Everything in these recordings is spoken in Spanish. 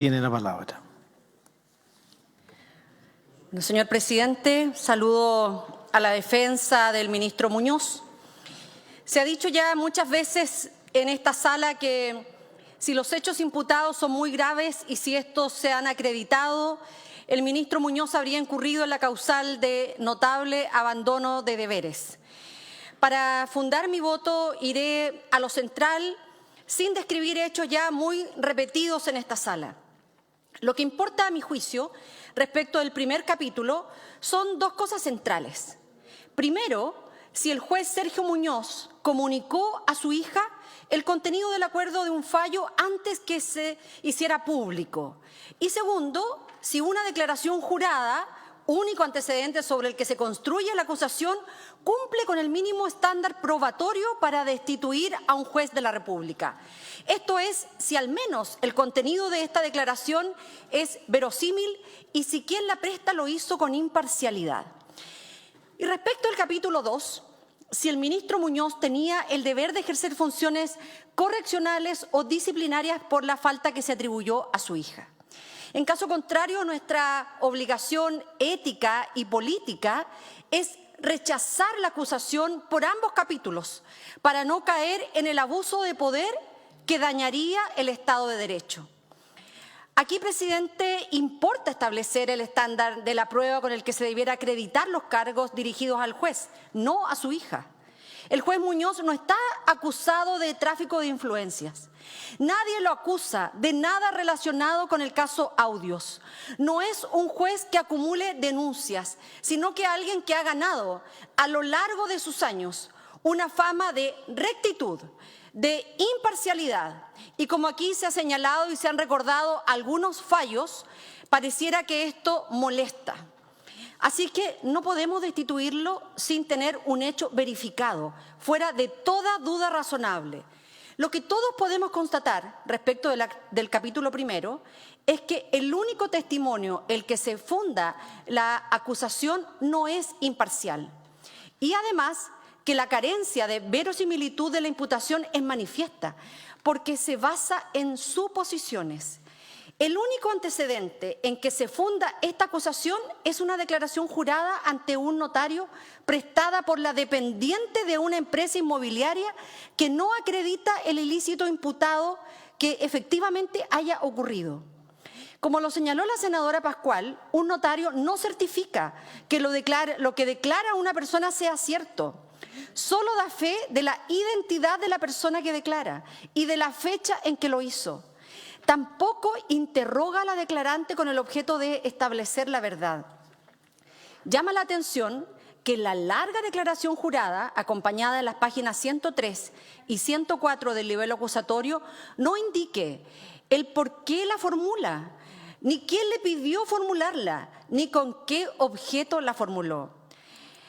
Tiene la palabra. Señor presidente, saludo a la defensa del ministro Muñoz. Se ha dicho ya muchas veces en esta sala que si los hechos imputados son muy graves y si estos se han acreditado, el ministro Muñoz habría incurrido en la causal de notable abandono de deberes. Para fundar mi voto iré a lo central sin describir hechos ya muy repetidos en esta sala. Lo que importa a mi juicio respecto del primer capítulo son dos cosas centrales. Primero, si el juez Sergio Muñoz comunicó a su hija el contenido del acuerdo de un fallo antes que se hiciera público. Y segundo, si una declaración jurada, único antecedente sobre el que se construye la acusación, cumple con el mínimo estándar probatorio para destituir a un juez de la República. Esto es, si al menos el contenido de esta declaración es verosímil y si quien la presta lo hizo con imparcialidad. Y respecto al capítulo 2, si el ministro Muñoz tenía el deber de ejercer funciones correccionales o disciplinarias por la falta que se atribuyó a su hija. En caso contrario, nuestra obligación ética y política es rechazar la acusación por ambos capítulos para no caer en el abuso de poder que dañaría el Estado de Derecho. Aquí, presidente, importa establecer el estándar de la prueba con el que se debiera acreditar los cargos dirigidos al juez, no a su hija. El juez Muñoz no está acusado de tráfico de influencias. Nadie lo acusa de nada relacionado con el caso Audios. No es un juez que acumule denuncias, sino que alguien que ha ganado a lo largo de sus años una fama de rectitud, de imparcialidad. Y como aquí se ha señalado y se han recordado algunos fallos, pareciera que esto molesta. Así que no podemos destituirlo sin tener un hecho verificado, fuera de toda duda razonable. Lo que todos podemos constatar respecto del capítulo primero es que el único testimonio el que se funda la acusación no es imparcial. Y además que la carencia de verosimilitud de la imputación es manifiesta, porque se basa en suposiciones. El único antecedente en que se funda esta acusación es una declaración jurada ante un notario prestada por la dependiente de una empresa inmobiliaria que no acredita el ilícito imputado que efectivamente haya ocurrido. Como lo señaló la senadora Pascual, un notario no certifica que lo que declara una persona sea cierto. Solo da fe de la identidad de la persona que declara y de la fecha en que lo hizo. Tampoco interroga a la declarante con el objeto de establecer la verdad. Llama la atención que la larga declaración jurada, acompañada de las páginas 103 y 104 del libelo acusatorio, no indique el por qué la formula, ni quién le pidió formularla, ni con qué objeto la formuló.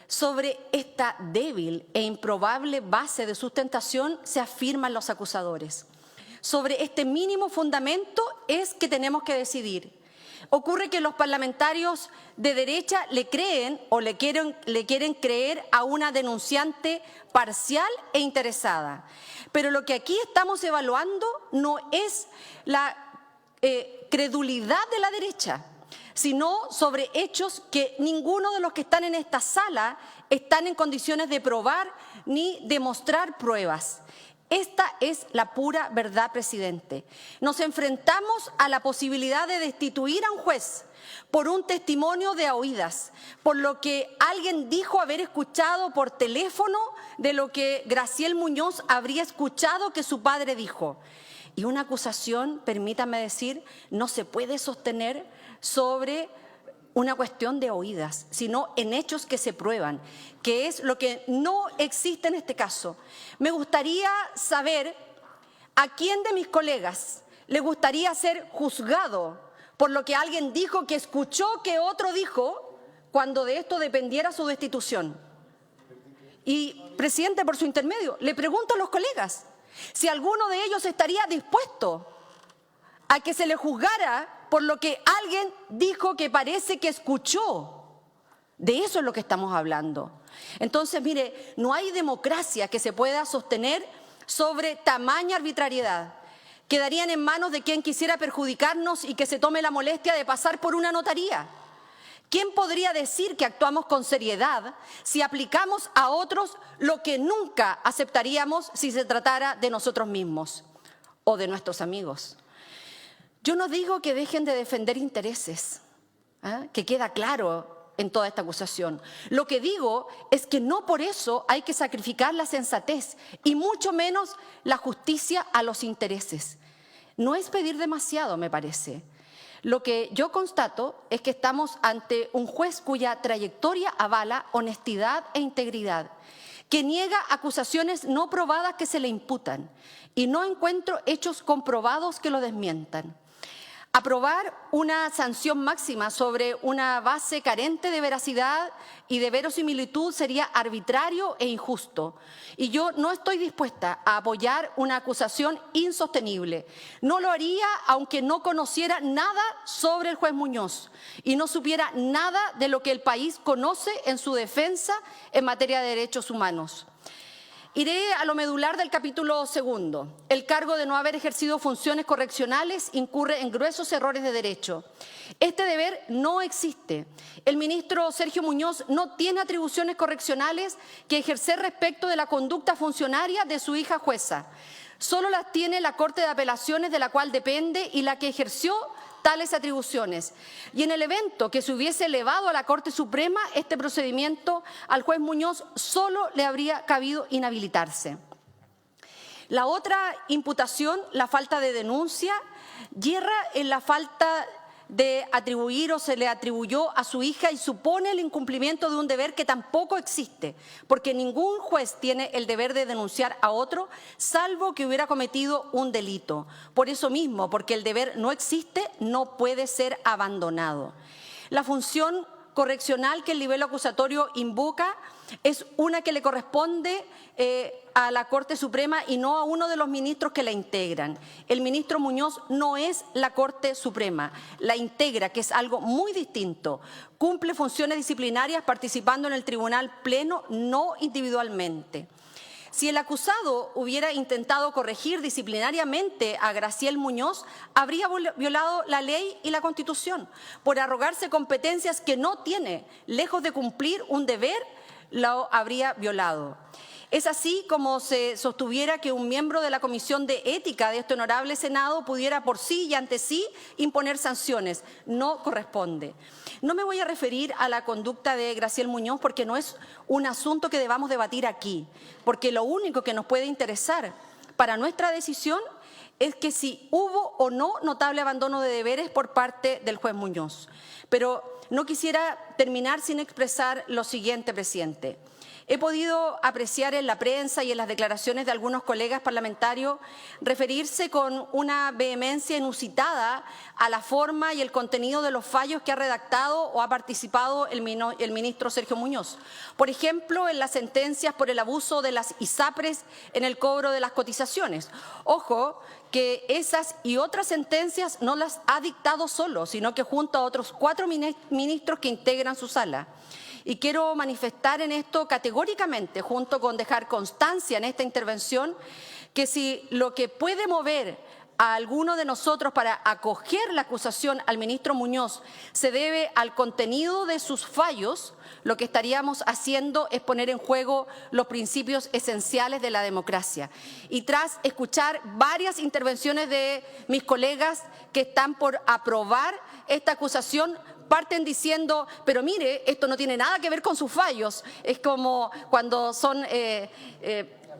Sobre esta débil e improbable base de sustentación se afirman los acusadores. Sobre este mínimo fundamento es que tenemos que decidir. Ocurre que los parlamentarios de derecha le creen o le quieren creer a una denunciante parcial e interesada. Pero lo que aquí estamos evaluando no es la credulidad de la derecha, sino sobre hechos que ninguno de los que están en esta sala están en condiciones de probar ni demostrar pruebas. Esta es la pura verdad, presidente. Nos enfrentamos a la posibilidad de destituir a un juez por un testimonio de a oídas, por lo que alguien dijo haber escuchado por teléfono de lo que Graciel Muñoz habría escuchado que su padre dijo. Y una acusación, permítanme decir, no se puede sostener sobre una cuestión de oídas, sino en hechos que se prueban, que es lo que no existe en este caso. Me gustaría saber a quién de mis colegas le gustaría ser juzgado por lo que alguien dijo que escuchó que otro dijo cuando de esto dependiera su destitución. Y, presidente, por su intermedio, le pregunto a los colegas si alguno de ellos estaría dispuesto a que se le juzgara por lo que alguien dijo que parece que escuchó. De eso es lo que estamos hablando. Entonces, mire, no hay democracia que se pueda sostener sobre tamaña arbitrariedad. quedarían en manos de quien quisiera perjudicarnos y que se tome la molestia de pasar por una notaría. ¿Quién podría decir que actuamos con seriedad si aplicamos a otros lo que nunca aceptaríamos si se tratara de nosotros mismos o de nuestros amigos? Yo no digo que dejen de defender intereses, que queda claro en toda esta acusación. Lo que digo es que no por eso hay que sacrificar la sensatez y mucho menos la justicia a los intereses. No es pedir demasiado, me parece. Lo que yo constato es que estamos ante un juez cuya trayectoria avala honestidad e integridad, que niega acusaciones no probadas que se le imputan y no encuentro hechos comprobados que lo desmientan. Aprobar una sanción máxima sobre una base carente de veracidad y de verosimilitud sería arbitrario e injusto. Y yo no estoy dispuesta a apoyar una acusación insostenible. No lo haría aunque no conociera nada sobre el juez Muñoz y no supiera nada de lo que el país conoce en su defensa en materia de derechos humanos. Iré a lo medular del capítulo segundo. El cargo de no haber ejercido funciones correccionales incurre en gruesos errores de derecho. Este deber no existe. El ministro Sergio Muñoz no tiene atribuciones correccionales que ejercer respecto de la conducta funcionaria de su hija jueza. Solo las tiene la Corte de Apelaciones de la cual depende y la que ejerció tales atribuciones. Y en el evento que se hubiese elevado a la Corte Suprema este procedimiento, al juez Muñoz solo le habría cabido inhabilitarse. La otra imputación, la falta de denuncia, yerra en la falta de atribuir o se le atribuyó a su hija y supone el incumplimiento de un deber que tampoco existe, porque ningún juez tiene el deber de denunciar a otro, salvo que hubiera cometido un delito. Por eso mismo, porque el deber no existe, no puede ser abandonado. La función correccional que el nivel acusatorio invoca es una que le corresponde a la Corte Suprema y no a uno de los ministros que la integran. El ministro Muñoz no es la Corte Suprema, la integra, que es algo muy distinto. Cumple funciones disciplinarias participando en el tribunal pleno, no individualmente. Si el acusado hubiera intentado corregir disciplinariamente a Graciel Muñoz, habría violado la ley y la Constitución por arrogarse competencias que no tiene. Lejos de cumplir un deber, lo habría violado. Es así como se sostuviera que un miembro de la Comisión de Ética de este honorable Senado pudiera por sí y ante sí imponer sanciones. No corresponde. No me voy a referir a la conducta de Graciel Muñoz porque no es un asunto que debamos debatir aquí, porque lo único que nos puede interesar para nuestra decisión es que si hubo o no notable abandono de deberes por parte del juez Muñoz. Pero no quisiera terminar sin expresar lo siguiente, presidente. He podido apreciar en la prensa y en las declaraciones de algunos colegas parlamentarios referirse con una vehemencia inusitada a la forma y el contenido de los fallos que ha redactado o ha participado el ministro Sergio Muñoz. Por ejemplo, en las sentencias por el abuso de las ISAPRES en el cobro de las cotizaciones. Ojo, que esas y otras sentencias no las ha dictado solo, sino que junto a otros 4 ministros que integran su sala. Y quiero manifestar en esto categóricamente, junto con dejar constancia en esta intervención, que si lo que puede mover a alguno de nosotros para acoger la acusación al ministro Muñoz se debe al contenido de sus fallos, lo que estaríamos haciendo es poner en juego los principios esenciales de la democracia. Y tras escuchar varias intervenciones de mis colegas que están por aprobar esta acusación, parten diciendo, pero mire, esto no tiene nada que ver con sus fallos. Es como cuando son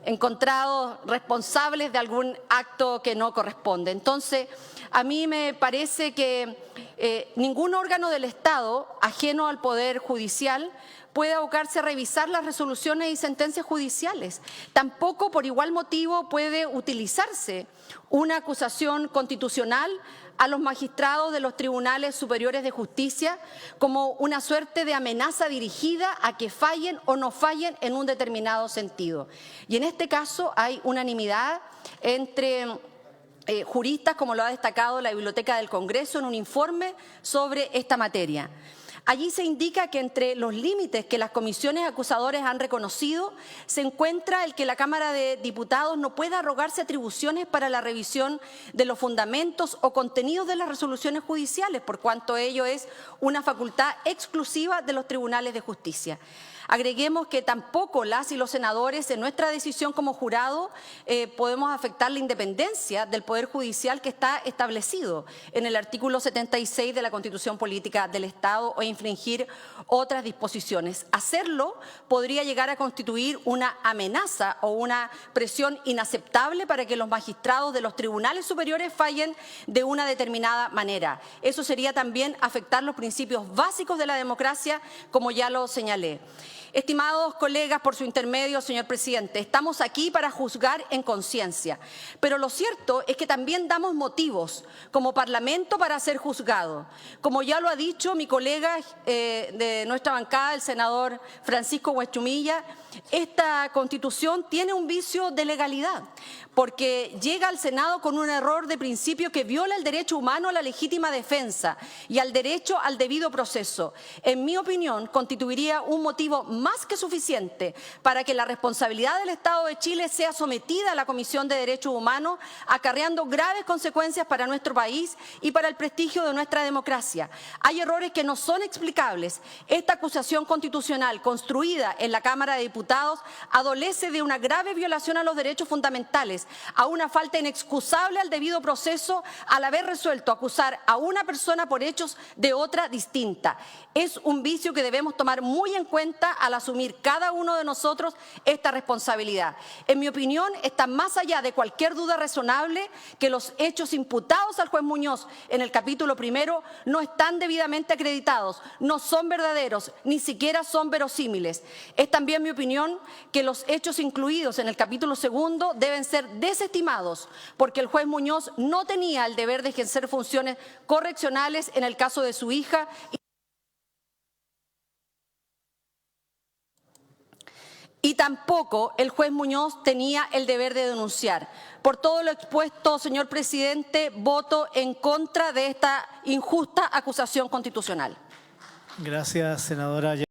encontrados responsables de algún acto que no corresponde. Entonces, a mí me parece que ningún órgano del Estado, ajeno al Poder Judicial, puede abocarse a revisar las resoluciones y sentencias judiciales. Tampoco, por igual motivo, puede utilizarse una acusación constitucional a los magistrados de los tribunales superiores de justicia como una suerte de amenaza dirigida a que fallen o no fallen en un determinado sentido. Y en este caso hay unanimidad entre juristas, como lo ha destacado la Biblioteca del Congreso en un informe sobre esta materia. Allí se indica que entre los límites que las comisiones acusadoras han reconocido se encuentra el que la Cámara de Diputados no pueda arrogarse atribuciones para la revisión de los fundamentos o contenidos de las resoluciones judiciales, por cuanto ello es una facultad exclusiva de los tribunales de justicia. Agreguemos que tampoco las y los senadores en nuestra decisión como jurado podemos afectar la independencia del Poder Judicial que está establecido en el artículo 76 de la Constitución Política del Estado o infringir otras disposiciones. Hacerlo podría llegar a constituir una amenaza o una presión inaceptable para que los magistrados de los tribunales superiores fallen de una determinada manera. Eso sería también afectar los principios básicos de la democracia, como ya lo señalé. Estimados colegas, por su intermedio, señor presidente, estamos aquí para juzgar en conciencia, pero lo cierto es que también damos motivos como Parlamento para ser juzgado. Como ya lo ha dicho mi colega de nuestra bancada, el senador Francisco Huechumilla, esta Constitución tiene un vicio de legalidad, porque llega al Senado con un error de principio que viola el derecho humano a la legítima defensa y al derecho al debido proceso. En mi opinión, constituiría un motivo más que suficiente para que la responsabilidad del Estado de Chile sea sometida a la Comisión de Derechos Humanos, acarreando graves consecuencias para nuestro país y para el prestigio de nuestra democracia. Hay errores que no son explicables. Esta acusación constitucional construida en la Cámara de Diputados adolece de una grave violación a los derechos fundamentales, a una falta inexcusable al debido proceso al haber resuelto acusar a una persona por hechos de otra distinta. Es un vicio que debemos tomar muy en cuenta al asumir cada uno de nosotros esta responsabilidad. En mi opinión, está más allá de cualquier duda razonable que los hechos imputados al juez Muñoz en el capítulo primero no están debidamente acreditados, no son verdaderos, ni siquiera son verosímiles. Es también mi opinión que los hechos incluidos en el capítulo segundo deben ser desestimados, porque el juez Muñoz no tenía el deber de ejercer funciones correccionales en el caso de su hija. Y tampoco el juez Muñoz tenía el deber de denunciar. Por todo lo expuesto, señor presidente, voto en contra de esta injusta acusación constitucional. Gracias, senadora.